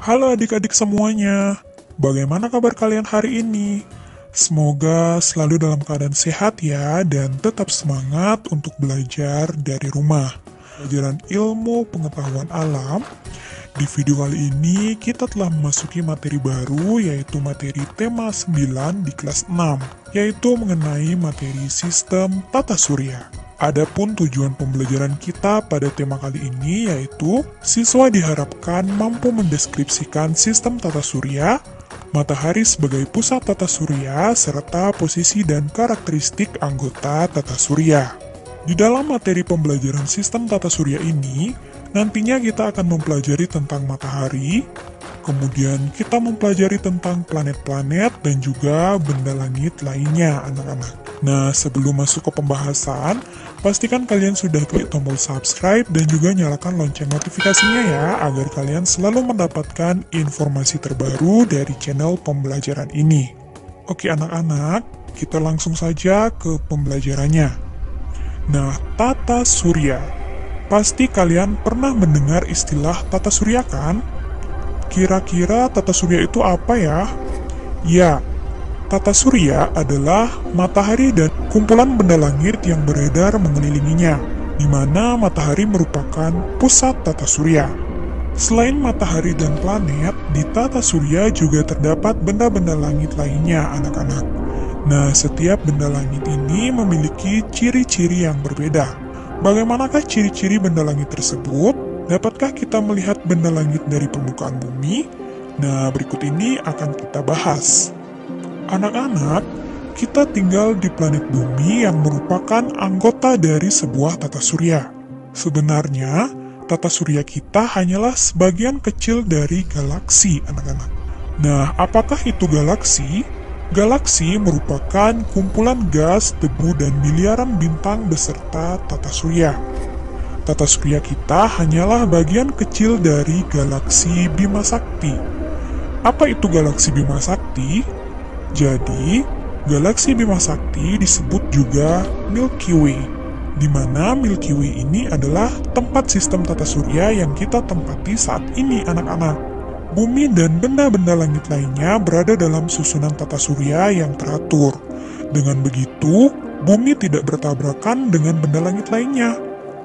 Halo adik-adik semuanya, bagaimana kabar kalian hari ini? Semoga selalu dalam keadaan sehat ya, dan tetap semangat untuk belajar dari rumah. Pelajaran ilmu pengetahuan alam. Di video kali ini kita telah memasuki materi baru, yaitu materi tema 9 di kelas 6, yaitu mengenai materi sistem tata surya. Adapun tujuan pembelajaran kita pada tema kali ini yaitu siswa diharapkan mampu mendeskripsikan sistem tata surya, matahari sebagai pusat tata surya, serta posisi dan karakteristik anggota tata surya. Di dalam materi pembelajaran sistem tata surya ini, nantinya kita akan mempelajari tentang matahari, kemudian kita mempelajari tentang planet-planet dan juga benda langit lainnya, anak-anak. Nah, sebelum masuk ke pembahasan, pastikan kalian sudah klik tombol subscribe dan juga nyalakan lonceng notifikasinya ya, agar kalian selalu mendapatkan informasi terbaru dari channel pembelajaran ini. Oke anak-anak, kita langsung saja ke pembelajarannya. Nah, tata surya. Pasti kalian pernah mendengar istilah tata surya kan? Kira-kira tata surya itu apa ya? Ya, tata surya adalah matahari dan kumpulan benda langit yang beredar mengelilinginya, di mana matahari merupakan pusat tata surya. Selain matahari dan planet, di tata surya juga terdapat benda-benda langit lainnya, anak-anak. Nah, setiap benda langit ini memiliki ciri-ciri yang berbeda. Bagaimanakah ciri-ciri benda langit tersebut? Dapatkah kita melihat benda langit dari permukaan bumi? Nah, berikut ini akan kita bahas. Anak-anak, kita tinggal di planet bumi yang merupakan anggota dari sebuah tata surya. Sebenarnya, tata surya kita hanyalah sebagian kecil dari galaksi, anak-anak. Nah, apakah itu galaksi? Galaksi merupakan kumpulan gas, debu, dan miliaran bintang beserta tata surya. Tata surya kita hanyalah bagian kecil dari galaksi Bima Sakti. Apa itu galaksi Bima Sakti? Jadi, galaksi Bima Sakti disebut juga Milky Way, di mana Milky Way ini adalah tempat sistem tata surya yang kita tempati saat ini, anak-anak. Bumi dan benda-benda langit lainnya berada dalam susunan tata surya yang teratur. Dengan begitu, bumi tidak bertabrakan dengan benda langit lainnya.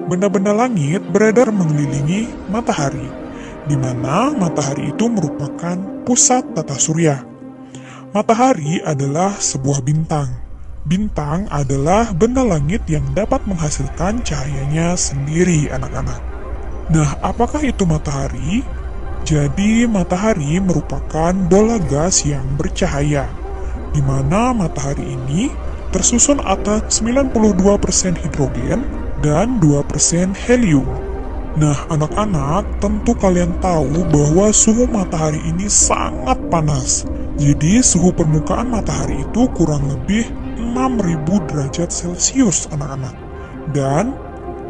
Benda-benda langit beredar mengelilingi matahari, di mana matahari itu merupakan pusat tata surya. Matahari adalah sebuah bintang. Bintang adalah benda langit yang dapat menghasilkan cahayanya sendiri, anak-anak. Nah, apakah itu matahari? Jadi, matahari merupakan bola gas yang bercahaya, di mana matahari ini tersusun atas 92% hidrogen dan 2% helium. Nah, anak-anak, tentu kalian tahu bahwa suhu matahari ini sangat panas. Jadi, suhu permukaan matahari itu kurang lebih 6.000 derajat Celcius, anak-anak. Dan,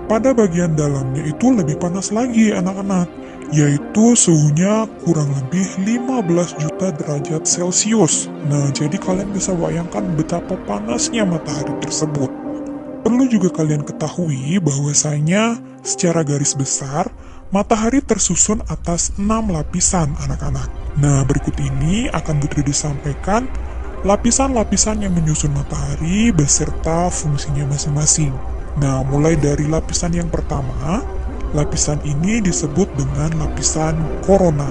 pada bagian dalamnya itu lebih panas lagi, anak-anak. Yaitu suhunya kurang lebih 15 juta derajat Celcius. Nah, jadi kalian bisa bayangkan betapa panasnya matahari tersebut. Perlu juga kalian ketahui bahwasanya secara garis besar, matahari tersusun atas 6 lapisan, anak-anak. Nah, berikut ini akan Putri disampaikan lapisan-lapisan yang menyusun matahari beserta fungsinya masing-masing. Nah, mulai dari lapisan yang pertama, lapisan ini disebut dengan lapisan korona.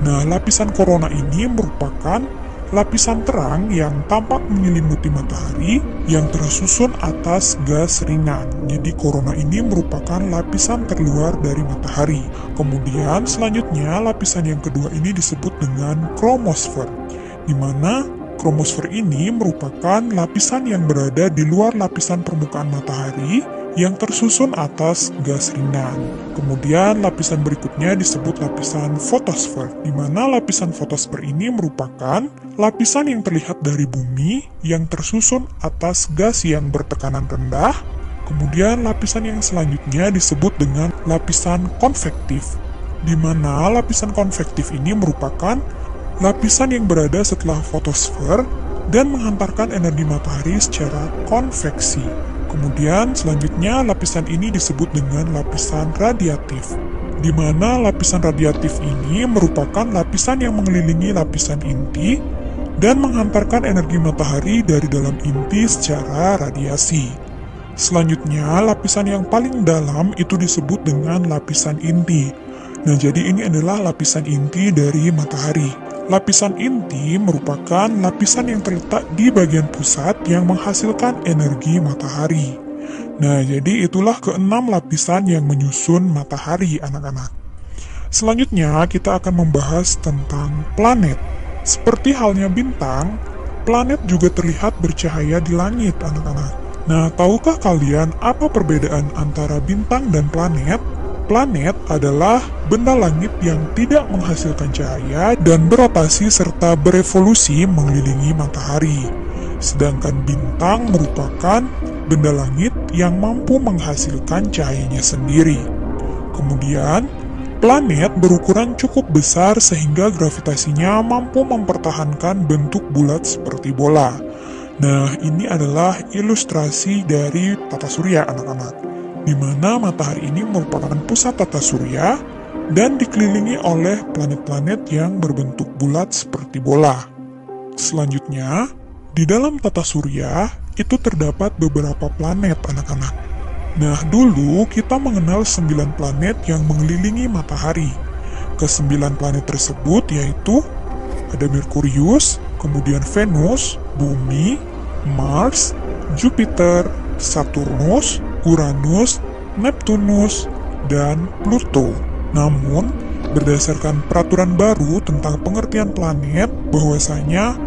Nah, lapisan korona ini merupakan lapisan terang yang tampak menyelimuti matahari yang tersusun atas gas ringan. Jadi korona ini merupakan lapisan terluar dari matahari. Kemudian selanjutnya lapisan yang kedua ini disebut dengan kromosfer, di mana kromosfer ini merupakan lapisan yang berada di luar lapisan permukaan matahari yang tersusun atas gas ringan. Kemudian lapisan berikutnya disebut lapisan fotosfer, di mana lapisan fotosfer ini merupakan lapisan yang terlihat dari bumi yang tersusun atas gas yang bertekanan rendah. Kemudian lapisan yang selanjutnya disebut dengan lapisan konvektif, di mana lapisan konvektif ini merupakan lapisan yang berada setelah fotosfer dan menghantarkan energi matahari secara konveksi. Kemudian selanjutnya lapisan ini disebut dengan lapisan radiatif, di mana lapisan radiatif ini merupakan lapisan yang mengelilingi lapisan inti dan menghantarkan energi matahari dari dalam inti secara radiasi. Selanjutnya, lapisan yang paling dalam itu disebut dengan lapisan inti. Nah, jadi ini adalah lapisan inti dari matahari. Lapisan inti merupakan lapisan yang terletak di bagian pusat yang menghasilkan energi matahari. Nah, jadi itulah keenam lapisan yang menyusun matahari, anak-anak. Selanjutnya, kita akan membahas tentang planet. Seperti halnya bintang, planet juga terlihat bercahaya di langit, anak-anak. Nah, tahukah kalian apa perbedaan antara bintang dan planet? Planet adalah benda langit yang tidak menghasilkan cahaya dan berotasi serta berevolusi mengelilingi matahari. Sedangkan bintang merupakan benda langit yang mampu menghasilkan cahayanya sendiri. Kemudian, planet berukuran cukup besar sehingga gravitasinya mampu mempertahankan bentuk bulat seperti bola. Nah, ini adalah ilustrasi dari tata surya, anak-anak, di mana matahari ini merupakan pusat tata surya dan dikelilingi oleh planet-planet yang berbentuk bulat seperti bola. Selanjutnya, di dalam tata surya itu terdapat beberapa planet, anak-anak. Nah, dulu kita mengenal 9 planet yang mengelilingi matahari. Ke-9 planet tersebut yaitu ada Merkurius, kemudian Venus, Bumi, Mars, Jupiter, Saturnus, Uranus, Neptunus, dan Pluto. Namun, berdasarkan peraturan baru tentang pengertian planet, bahwasanya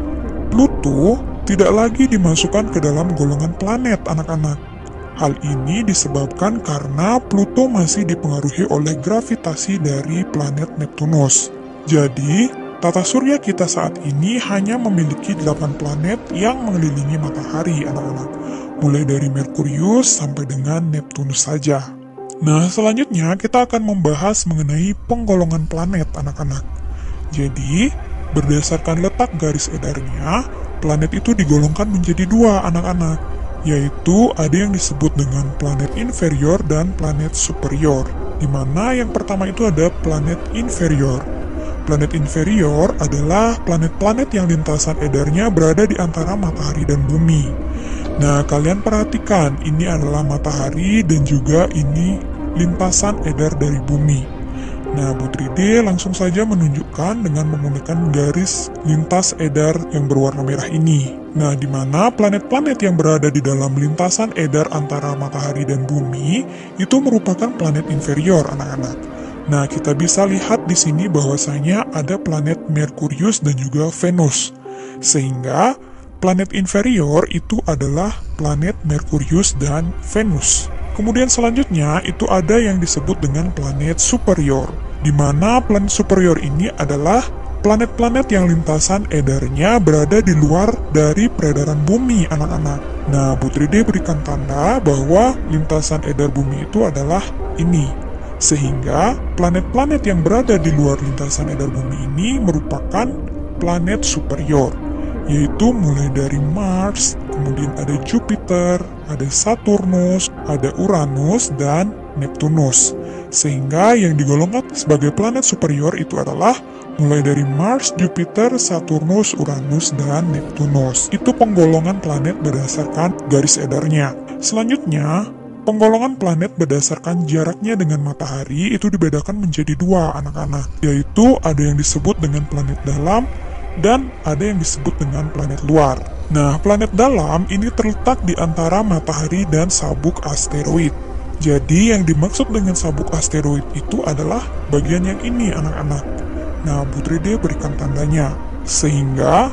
Pluto tidak lagi dimasukkan ke dalam golongan planet, anak-anak. Hal ini disebabkan karena Pluto masih dipengaruhi oleh gravitasi dari planet Neptunus. Jadi, tata surya kita saat ini hanya memiliki 8 planet yang mengelilingi matahari, anak-anak. Mulai dari Merkurius sampai dengan Neptunus saja. Nah, selanjutnya kita akan membahas mengenai penggolongan planet, anak-anak. Jadi, berdasarkan letak garis edarnya, planet itu digolongkan menjadi 2, anak-anak, yaitu ada yang disebut dengan planet inferior dan planet superior, di mana yang pertama itu ada planet inferior. Planet inferior adalah planet-planet yang lintasan edarnya berada di antara matahari dan bumi. Nah, kalian perhatikan, ini adalah matahari dan juga ini lintasan edar dari bumi. Nah, Bu 3D langsung saja menunjukkan dengan menggunakan garis lintas edar yang berwarna merah ini. Nah, di mana planet-planet yang berada di dalam lintasan edar antara matahari dan bumi itu merupakan planet inferior, anak-anak. Nah, kita bisa lihat di sini bahwasanya ada planet Merkurius dan juga Venus. Sehingga planet inferior itu adalah planet Merkurius dan Venus. Kemudian selanjutnya itu ada yang disebut dengan planet superior, di mana planet superior ini adalah planet-planet yang lintasan edarnya berada di luar dari peredaran bumi, anak-anak. Nah, Bu 3D berikan tanda bahwa lintasan edar bumi itu adalah ini. Sehingga planet-planet yang berada di luar lintasan edar bumi ini merupakan planet superior, yaitu mulai dari Mars, kemudian ada Jupiter, ada Saturnus, ada Uranus, dan Neptunus. Sehingga yang digolongkan sebagai planet superior itu adalah mulai dari Mars, Jupiter, Saturnus, Uranus, dan Neptunus. Itu penggolongan planet berdasarkan garis edarnya. Selanjutnya, penggolongan planet berdasarkan jaraknya dengan matahari itu dibedakan menjadi 2, anak-anak, yaitu ada yang disebut dengan planet dalam dan ada yang disebut dengan planet luar. Nah, planet dalam ini terletak di antara matahari dan sabuk asteroid. Jadi, yang dimaksud dengan sabuk asteroid itu adalah bagian yang ini, anak-anak. Nah, Bu 3D berikan tandanya. Sehingga,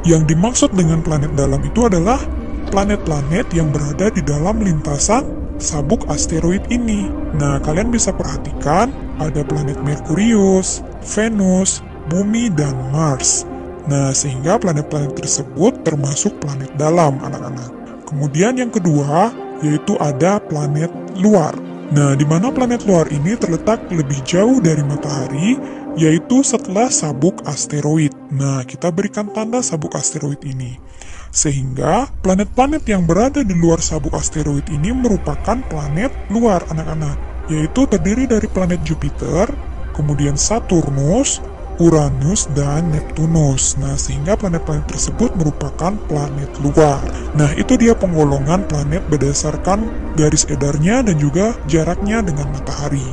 yang dimaksud dengan planet dalam itu adalah planet-planet yang berada di dalam lintasan sabuk asteroid ini. Nah, kalian bisa perhatikan ada planet Merkurius, Venus, Bumi, dan Mars. Nah, sehingga planet-planet tersebut termasuk planet dalam, anak-anak. Kemudian yang kedua, yaitu ada planet luar. Nah, di mana planet luar ini terletak lebih jauh dari matahari, yaitu setelah sabuk asteroid. Nah, kita berikan tanda sabuk asteroid ini. Sehingga planet-planet yang berada di luar sabuk asteroid ini merupakan planet luar, anak-anak. yaitu terdiri dari planet Jupiter, kemudian Saturnus, Uranus, dan Neptunus. Nah, sehingga planet-planet tersebut merupakan planet luar. Nah, itu dia penggolongan planet berdasarkan garis edarnya dan juga jaraknya dengan matahari.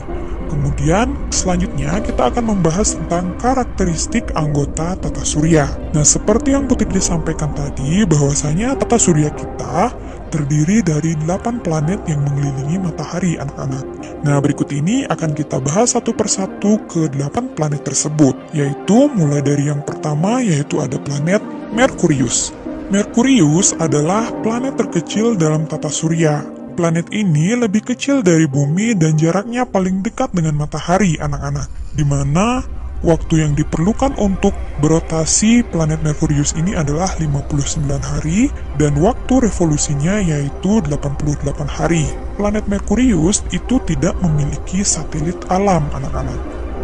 Kemudian, selanjutnya kita akan membahas tentang karakteristik anggota tata surya. Nah, seperti yang Putri sampaikan tadi, bahwasanya tata surya kita terdiri dari 8 planet yang mengelilingi matahari, anak-anak. Nah, berikut ini akan kita bahas satu persatu ke 8 planet tersebut, yaitu mulai dari yang pertama, yaitu ada planet Merkurius. Merkurius adalah planet terkecil dalam tata surya. Planet ini lebih kecil dari bumi dan jaraknya paling dekat dengan matahari, anak-anak. Di mana waktu yang diperlukan untuk berotasi planet Merkurius ini adalah 59 hari dan waktu revolusinya yaitu 88 hari. Planet Merkurius itu tidak memiliki satelit alam, anak-anak.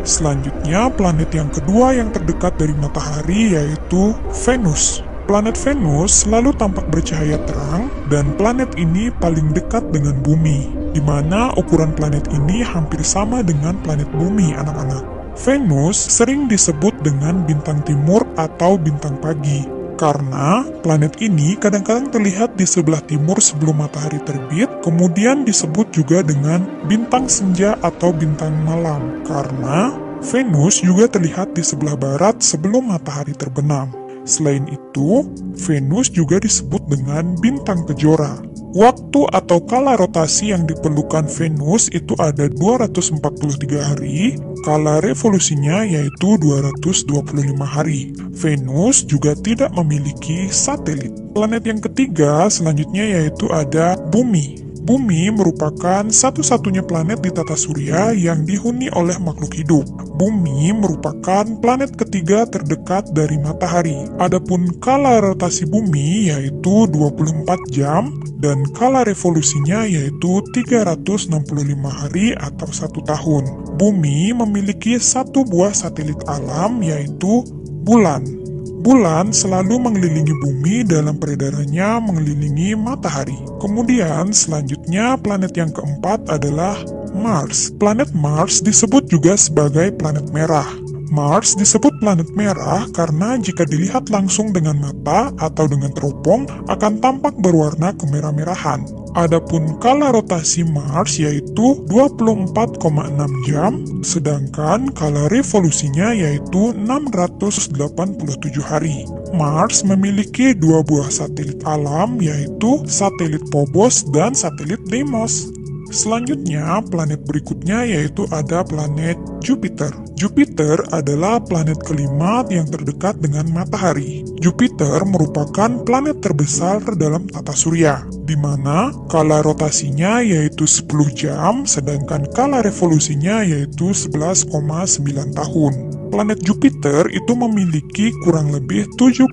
Selanjutnya, planet yang kedua yang terdekat dari matahari yaitu Venus. Planet Venus selalu tampak bercahaya terang dan planet ini paling dekat dengan bumi, di mana ukuran planet ini hampir sama dengan planet bumi, anak-anak. Venus sering disebut dengan bintang timur atau bintang pagi, karena planet ini kadang-kadang terlihat di sebelah timur sebelum matahari terbit, kemudian disebut juga dengan bintang senja atau bintang malam, karena Venus juga terlihat di sebelah barat sebelum matahari terbenam. Selain itu, Venus juga disebut dengan bintang kejora. Waktu atau kala rotasi yang diperlukan Venus itu ada 243 hari, kala revolusinya yaitu 225 hari. Venus juga tidak memiliki satelit. Planet yang ketiga selanjutnya yaitu ada Bumi. Bumi merupakan satu-satunya planet di tata surya yang dihuni oleh makhluk hidup. Bumi merupakan planet ketiga terdekat dari matahari. Adapun kala rotasi bumi yaitu 24 jam dan kala revolusinya yaitu 365 hari atau 1 tahun. Bumi memiliki satu buah satelit alam yaitu bulan. Bulan selalu mengelilingi bumi dalam peredarannya mengelilingi matahari. Kemudian selanjutnya planet yang keempat adalah Mars. Planet Mars disebut juga sebagai planet merah. Mars disebut planet merah karena jika dilihat langsung dengan mata atau dengan teropong akan tampak berwarna kemerah-merahan. Adapun kala rotasi Mars yaitu 24,6 jam, sedangkan kala revolusinya yaitu 687 hari. Mars memiliki 2 buah satelit alam yaitu satelit Phobos dan satelit Deimos. Selanjutnya, planet berikutnya yaitu ada planet Jupiter. Jupiter adalah planet kelima yang terdekat dengan matahari. Jupiter merupakan planet terbesar dalam tata surya, di mana kala rotasinya yaitu 10 jam, sedangkan kala revolusinya yaitu 11,9 tahun. Planet Jupiter itu memiliki kurang lebih 79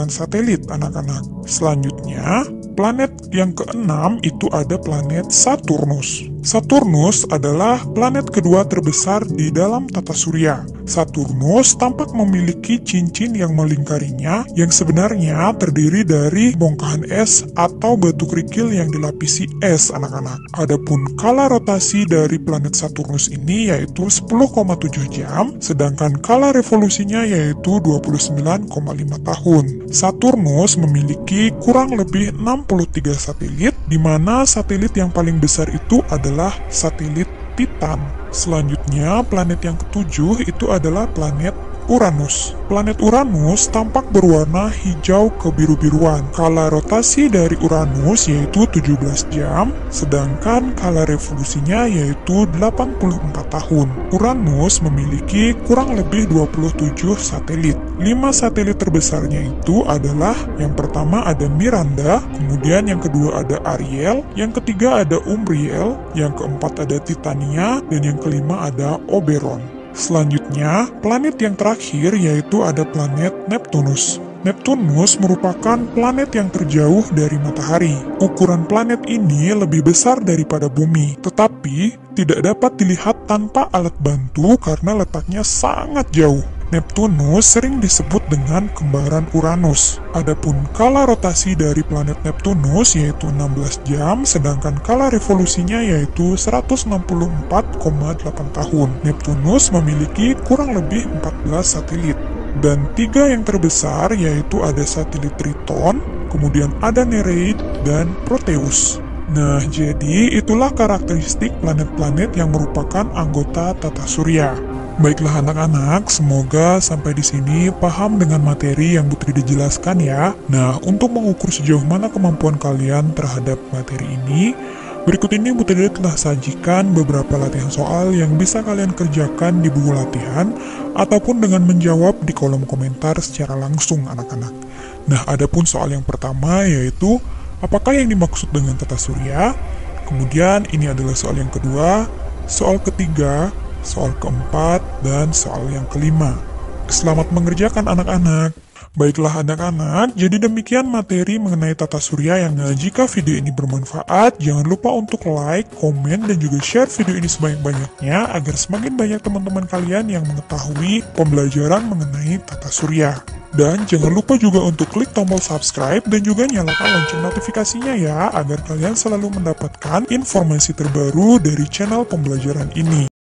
satelit, anak-anak. Selanjutnya, planet yang keenam itu ada planet Saturnus. Saturnus adalah planet kedua terbesar di dalam tata surya. Saturnus tampak memiliki cincin yang melingkarinya yang sebenarnya terdiri dari bongkahan es atau batu kerikil yang dilapisi es, anak-anak. Adapun kala rotasi dari planet Saturnus ini yaitu 10,7 jam, sedangkan kala revolusinya yaitu 29,5 tahun. Saturnus memiliki kurang lebih 63 satelit, di mana satelit yang paling besar itu adalah satelit Titan. Selanjutnya, planet yang ketujuh itu adalah planet Uranus. Planet Uranus tampak berwarna hijau kebiru-biruan. Kala rotasi dari Uranus yaitu 17 jam, sedangkan kala revolusinya yaitu 84 tahun. Uranus memiliki kurang lebih 27 satelit. 5 satelit terbesarnya itu adalah yang pertama ada Miranda, kemudian yang kedua ada Ariel, yang ketiga ada Umbriel, yang keempat ada Titania, dan yang kelima ada Oberon. Selanjutnya, planet yang terakhir yaitu ada planet Neptunus. Neptunus merupakan planet yang terjauh dari matahari. Ukuran planet ini lebih besar daripada bumi, tetapi tidak dapat dilihat tanpa alat bantu karena letaknya sangat jauh. Neptunus sering disebut dengan kembaran Uranus. Adapun kala rotasi dari planet Neptunus yaitu 16 jam, sedangkan kala revolusinya yaitu 164,8 tahun. Neptunus memiliki kurang lebih 14 satelit. Dan 3 yang terbesar yaitu ada satelit Triton, kemudian ada Nereid, dan Proteus. Nah, jadi itulah karakteristik planet-planet yang merupakan anggota tata surya. Baiklah anak-anak, semoga sampai di sini paham dengan materi yang Putri dijelaskan ya. Nah, untuk mengukur sejauh mana kemampuan kalian terhadap materi ini, berikut ini Putri telah sajikan beberapa latihan soal yang bisa kalian kerjakan di buku latihan ataupun dengan menjawab di kolom komentar secara langsung anak-anak. Nah, adapun soal yang pertama yaitu apakah yang dimaksud dengan tata surya? Kemudian ini adalah soal yang kedua, soal ketiga, soal keempat, dan soal yang kelima. Selamat mengerjakan anak-anak. Baiklah anak-anak, jadi demikian materi mengenai tata surya yang jika video ini bermanfaat, jangan lupa untuk like, komen, dan juga share video ini sebanyak-banyaknya agar semakin banyak teman-teman kalian yang mengetahui pembelajaran mengenai tata surya. Dan jangan lupa juga untuk klik tombol subscribe dan juga nyalakan lonceng notifikasinya ya, agar kalian selalu mendapatkan informasi terbaru dari channel pembelajaran ini.